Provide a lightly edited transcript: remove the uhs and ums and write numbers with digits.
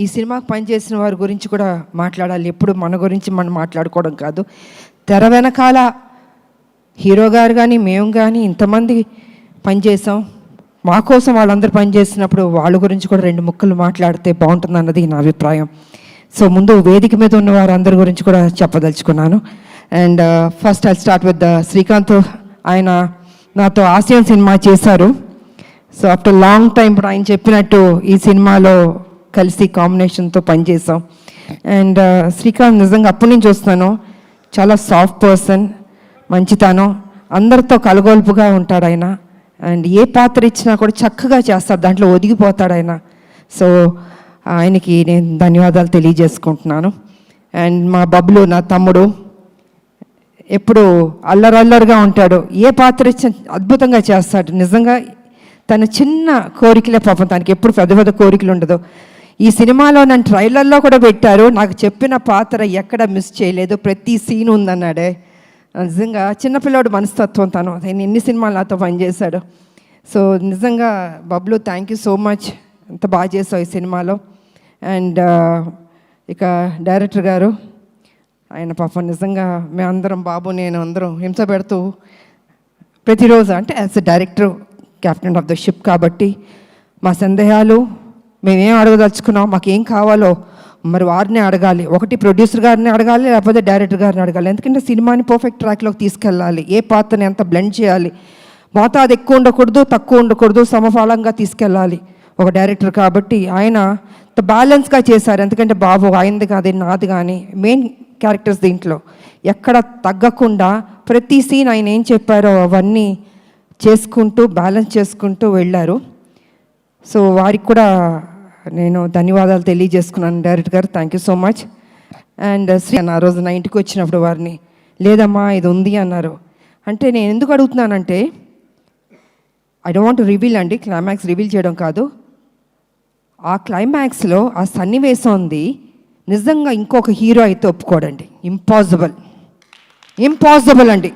ఈ సినిమాకి పనిచేసిన వారి గురించి కూడా మాట్లాడాలి. ఎప్పుడు మన గురించి మనం మాట్లాడుకోవడం కాదు. తెర వెనకాల హీరో గారు కానీ మేము కానీ ఇంతమంది పనిచేసాం. మా కోసం వాళ్ళందరూ పనిచేసినప్పుడు వాళ్ళ గురించి కూడా 2 ముక్కలు మాట్లాడితే బాగుంటుంది అన్నది నా అభిప్రాయం. సో ముందు వేదిక మీద ఉన్న వారందరి గురించి కూడా చెప్పదలుచుకున్నాను. And first I start with Srikanth. ఆయన నాతో ఆసియన్ సినిమా చేశారు. సో ఆఫ్టర్ లాంగ్ టైం ఇప్పుడు ఆయన చెప్పినట్టు ఈ సినిమాలో కలిసి కాంబినేషన్తో పనిచేసాం. అండ్ శ్రీకాంత్ నిజంగా అప్పటి నుంచి వస్తాను, చాలా సాఫ్ట్ పర్సన్, మంచితనం, అందరితో కలగొల్పుగా ఉంటాడు ఆయన. అండ్ ఏ పాత్ర ఇచ్చినా కూడా చక్కగా చేస్తాడు, దాంట్లో ఒదిగిపోతాడు ఆయన. సో ఆయనకి నేను ధన్యవాదాలు తెలియజేసుకుంటున్నాను. అండ్ మా బబ్లు నా తమ్ముడు ఎప్పుడు అల్లరల్లరిగా ఉంటాడు, ఏ పాత్ర ఇచ్చిన అద్భుతంగా చేస్తాడు. నిజంగా తన చిన్న కోరికలే పాపం, తనకి ఎప్పుడు పెద్ద పెద్ద కోరికలు ఉండదు. ఈ సినిమాలో నన్ను ట్రైలర్లో కూడా పెట్టారు, నాకు చెప్పిన పాత్ర ఎక్కడ మిస్ చేయలేదు, ప్రతి సీన్ ఉందన్నాడే. నిజంగా చిన్నపిల్లాడు మనస్తత్వం తను. ఆయన ఎన్ని సినిమాలు నాతో పనిచేశాడు. సో నిజంగా Bablu thank you so much, ఎంత బాగా చేసావు ఈ సినిమాలో. అండ్ ఇక డైరెక్టర్ గారు, ఆయన పాపం నిజంగా మేమందరం బాబు నేను అందరం హింస పెడుతూ ప్రతిరోజు, అంటే as a director captain of the ship కాబట్టి మా సందేహాలు మేమేం అడగదలుచుకున్నాం, మాకేం కావాలో మరి వారిని అడగాలి. ఒకటి ప్రొడ్యూసర్ గారిని అడగాలి, లేకపోతే డైరెక్టర్ గారిని అడగాలి. ఎందుకంటే సినిమాని పర్ఫెక్ట్ ట్రాక్లోకి తీసుకెళ్ళాలి, ఏ పాత్రని ఎంత బ్లెండ్ చేయాలి, మోతాదు ఎక్కువ ఉండకూడదు, తక్కువ ఉండకూడదు, సమఫలంగా తీసుకెళ్ళాలి ఒక డైరెక్టర్ కాబట్టి. ఆయన బ్యాలెన్స్గా చేశారు. ఎందుకంటే బాబు ఆయనది కాదు నాది కానీ మెయిన్ క్యారెక్టర్స్ దీంట్లో ఎక్కడ తగ్గకుండా ప్రతి సీన్ ఆయన ఏం చెప్పారో అవన్నీ చేసుకుంటూ బ్యాలెన్స్ చేసుకుంటూ వెళ్ళారు. సో వారికి కూడా నేను ధన్యవాదాలు తెలియజేసుకున్నాను. డైరెక్టర్ గారు thank you so much. And Shri ఆ రోజు నా ఇంటికి వచ్చినప్పుడు వారిని లేదమ్మా ఇది ఉంది అన్నారు. అంటే నేను ఎందుకు అడుగుతున్నానంటే I don't want to reveal అండి, క్లైమాక్స్ రివీల్ చేయడం కాదు. ఆ క్లైమాక్స్లో ఆ సన్నివేశం ఉంది, నిజంగా ఇంకొక హీరో అయితే ఒప్పుకోడండి. ఇంపాసిబుల్ అండి.